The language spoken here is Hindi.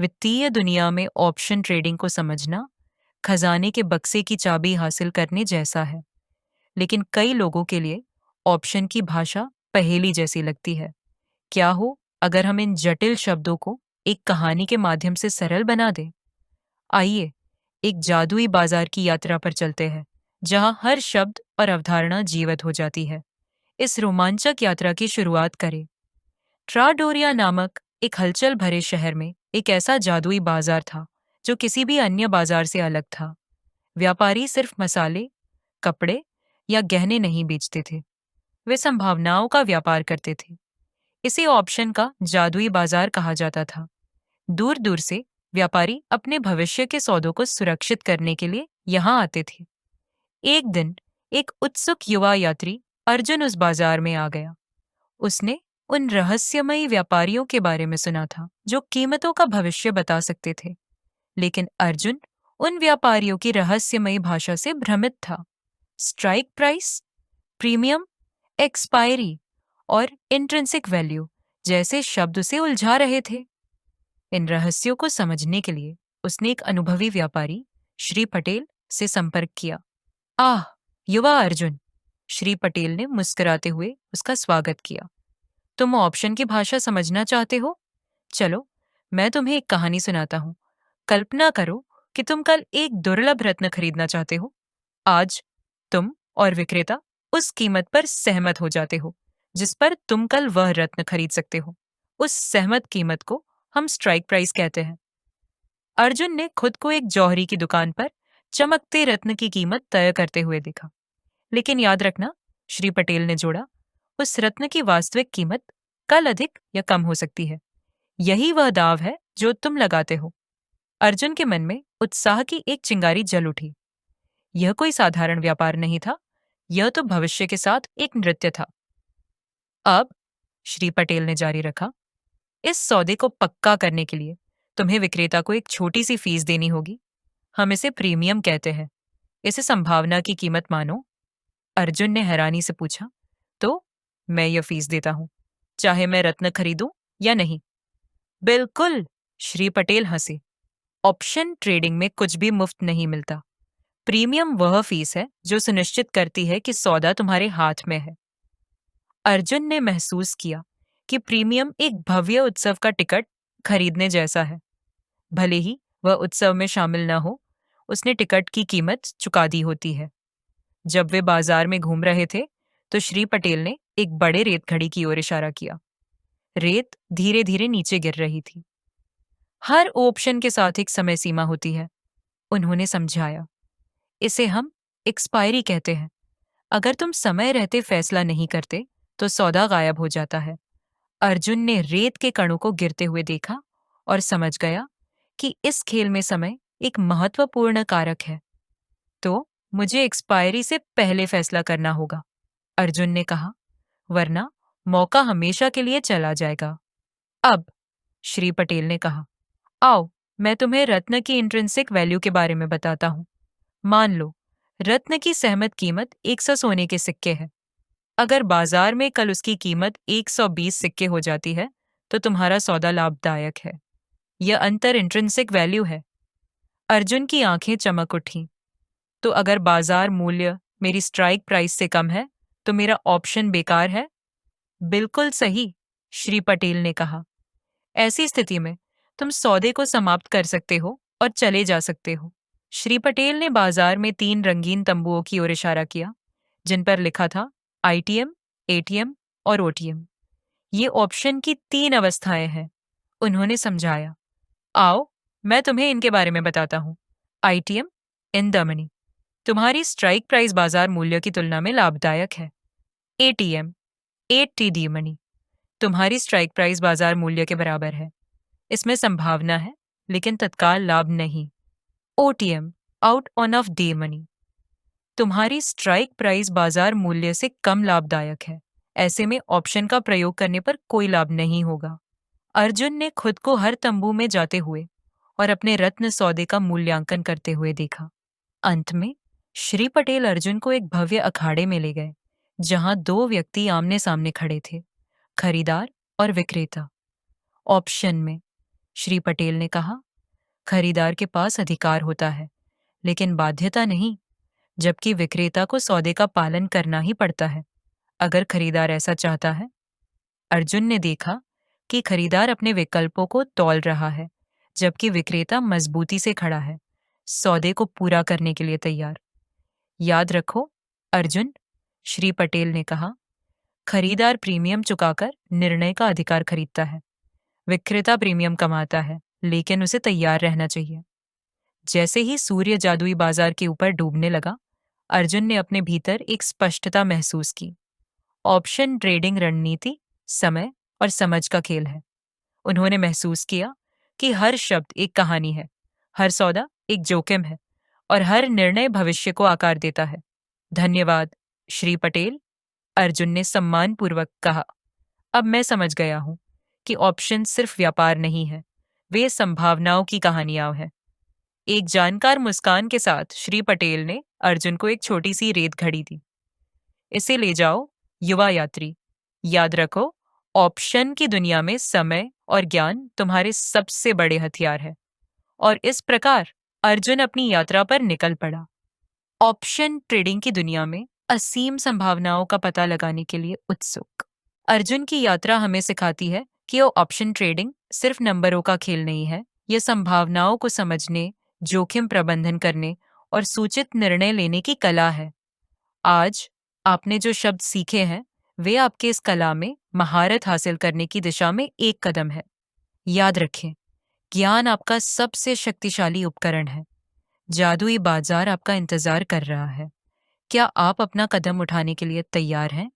वित्तीय दुनिया में ऑप्शन ट्रेडिंग को समझना खजाने के बक्से की चाबी हासिल करने जैसा है। लेकिन कई लोगों के लिए ऑप्शन की भाषा पहेली जैसी लगती है। क्या हो अगर हम इन जटिल शब्दों को एक कहानी के माध्यम से सरल बना दें? आइए एक जादुई बाजार की यात्रा पर चलते हैं, जहां हर शब्द और अवधारणा जीवित हो जाती है। इस रोमांचक यात्रा की शुरुआत करें। ट्राडोरिया नामक एक हलचल भरे शहर में एक ऐसा जादुई बाजार था जो किसी भी अन्य बाजार से अलग था। व्यापारी सिर्फ मसाले, कपड़े या गहने नहीं बेचते थे, वे संभावनाओं का व्यापार करते थे। इसे ऑप्शन का जादुई बाजार कहा जाता था। दूर दूर से व्यापारी अपने भविष्य के सौदों को सुरक्षित करने के लिए यहाँ आते थे। एक दिन एक उत्सुक युवा यात्री अर्जुन उस बाजार में आ गया। उसने उन रहस्यमयी व्यापारियों के बारे में सुना था जो कीमतों का भविष्य बता सकते थे। लेकिन अर्जुन उन व्यापारियों की रहस्यमयी भाषा से भ्रमित था। स्ट्राइक प्राइस, प्रीमियम, एक्सपायरी और इंट्रिंसिक वैल्यू जैसे शब्द उसे उलझा रहे थे। इन रहस्यों को समझने के लिए उसने एक अनुभवी व्यापारी श्री पटेल से संपर्क किया। आह, युवा अर्जुन, श्री पटेल ने मुस्कुराते हुए उसका स्वागत किया। तुम ऑप्शन की भाषा समझना चाहते हो? चलो, मैं तुम्हें एक कहानी सुनाता हूँ। कल्पना करो कि तुम कल एक दुर्लभ रत्न खरीदना चाहते हो। आज तुम और विक्रेता उस कीमत पर सहमत हो जाते हो जिस पर तुम कल वह रत्न खरीद सकते हो। उस सहमत कीमत को हम स्ट्राइक प्राइस कहते हैं। अर्जुन ने खुद को एक जौहरी की दुकान पर चमकते रत्न की कीमत तय करते हुए देखा। लेकिन याद रखना, श्री पटेल ने जोड़ा, उस रत्न की वास्तविक कीमत कल अधिक या कम हो सकती है। यही वह दाव है जो तुम लगाते हो। अर्जुन के मन में उत्साह की एक चिंगारी जल उठी। यह कोई साधारण व्यापार नहीं था, यह तो भविष्य के साथ एक नृत्य था। अब, श्री पटेल ने जारी रखा, इस सौदे को पक्का करने के लिए तुम्हें विक्रेता को एक छोटी सी फीस देनी होगी। हम इसे प्रीमियम कहते हैं। इसे संभावना की कीमत मानो। अर्जुन ने हैरानी से पूछा, तो मैं यह फीस देता हूं, चाहे मैं रत्न खरीदूं या नहीं? बिल्कुल, श्री पटेल हंसे। ऑप्शन ट्रेडिंग में कुछ भी मुफ्त नहीं मिलता। प्रीमियम वह फीस है जो सुनिश्चित करती है कि सौदा तुम्हारे हाथ में है। अर्जुन ने महसूस किया कि प्रीमियम एक भव्य उत्सव का टिकट खरीदने जैसा है। भले ही वह उत्सव में शामिल न हो, उसने टिकट की कीमत चुका दी होती है। जब वे बाजार में घूम रहे थे, तो श्री पटेल ने एक बड़े रेत घड़ी की ओर इशारा किया। रेत धीरे धीरे नीचे गिर रही थी। हर ऑप्शन के साथ एक समय सीमा होती है, उन्होंने समझाया। इसे हम एक्सपायरी कहते हैं। अगर तुम समय रहते फैसला नहीं करते, तो सौदा गायब हो जाता है। अर्जुन ने रेत के कणों को गिरते हुए देखा और समझ गया कि इस खेल में समय एक महत्वपूर्ण कारक है। तो मुझे एक्सपायरी से पहले फैसला करना होगा, अर्जुन ने कहा, वरना मौका हमेशा के लिए चला जाएगा। अब, श्री पटेल ने कहा, आओ मैं तुम्हें रत्न की इंट्रिंसिक वैल्यू के बारे में बताता हूँ। मान लो, रत्न की सहमत कीमत 100 सोने के सिक्के है। अगर बाजार में कल उसकी कीमत 120 सिक्के हो जाती है, तो तुम्हारा सौदा लाभदायक है। यह अंतर इंट्रिंसिक वैल्यू है। अर्जुन की आंखें चमक उठीं। तो अगर बाजार मूल्य मेरी स्ट्राइक प्राइस से कम है, तो मेरा ऑप्शन बेकार है? बिल्कुल सही, श्री पटेल ने कहा। ऐसी स्थिति में तुम सौदे को समाप्त कर सकते हो और चले जा सकते हो। श्री पटेल ने बाजार में 3 रंगीन तंबुओं की ओर इशारा किया, जिन पर लिखा था आईटीएम, एटीएम और ओटीएम। ये ऑप्शन की 3 अवस्थाएं हैं, उन्होंने समझाया। आओ मैं तुम्हें इनके बारे में बताता हूँ। आईटीएम, इन द मनी, तुम्हारी स्ट्राइक प्राइस बाजार मूल्य की तुलना में लाभदायक है। ATM, at T D money, तुम्हारी स्ट्राइक प्राइस बाजार मूल्य के बराबर है। इसमें संभावना है, लेकिन तत्काल लाभ नहीं। OTM, out on off day money, तुम्हारी स्ट्राइक प्राइस बाजार मूल्य से कम लाभदायक है। ऐसे में ऑप्शन का प्रयोग करने पर कोई लाभ नहीं होगा। अर्जुन ने खुद को हर तंबू में जाते हुए और अपने रत्न सौदे का मूल्यांकन करते हुए देखा। अंत में श्री पटेल अर्जुन को एक भव्य अखाड़े में ले गए, जहां 2 व्यक्ति आमने सामने खड़े थे, खरीदार और विक्रेता। ऑप्शन में श्री पटेल ने कहा, खरीदार के पास अधिकार होता है, लेकिन बाध्यता नहीं, जबकि विक्रेता को सौदे का पालन करना ही पड़ता है, अगर खरीदार ऐसा चाहता है। अर्जुन ने देखा कि खरीदार अपने विकल्पों को तौल रहा है, जबकि विक्रेता मजबूती से खड़ा है, सौदे को पूरा करने के लिए तैयार। याद रखो, अर्जुन, श्री पटेल ने कहा, खरीदार प्रीमियम चुकाकर निर्णय का अधिकार खरीदता है। विक्रेता प्रीमियम कमाता है, लेकिन उसे तैयार रहना चाहिए। जैसे ही सूर्य जादुई बाजार के ऊपर डूबने लगा, अर्जुन ने अपने भीतर एक स्पष्टता महसूस की। ऑप्शन ट्रेडिंग रणनीति, समय और समझ का खेल है। उन्होंने महसूस किया कि हर शब्द एक कहानी है, हर सौदा एक जोखिम है और हर निर्णय भविष्य को आकार देता है। धन्यवाद, श्री पटेल, अर्जुन ने सम्मानपूर्वक कहा। अब मैं समझ गया हूं कि ऑप्शन सिर्फ व्यापार नहीं है, वे संभावनाओं की कहानियां हैं। एक जानकार मुस्कान के साथ श्री पटेल ने अर्जुन को एक छोटी सी रेत घड़ी दी। इसे ले जाओ, युवा यात्री। याद रखो, ऑप्शन की दुनिया में समय और ज्ञान तुम्हारे सबसे बड़े हथियार है। और इस प्रकार अर्जुन अपनी यात्रा पर निकल पड़ा, ऑप्शन ट्रेडिंग की दुनिया में असीम संभावनाओं का पता लगाने के लिए उत्सुक। अर्जुन की यात्रा हमें सिखाती है कि ये ऑप्शन ट्रेडिंग सिर्फ नंबरों का खेल नहीं है, ये संभावनाओं को समझने, जोखिम प्रबंधन करने और सूचित निर्णय लेने की कला है। आज आपने जो शब्द सीखे हैं, वे आपके इस कला में महारत हासिल करने की दिशा में एक कदम है। याद रखें, ज्ञान आपका सबसे शक्तिशाली उपकरण है। जादुई बाजार आपका इंतजार कर रहा है। क्या आप अपना कदम उठाने के लिए तैयार हैं?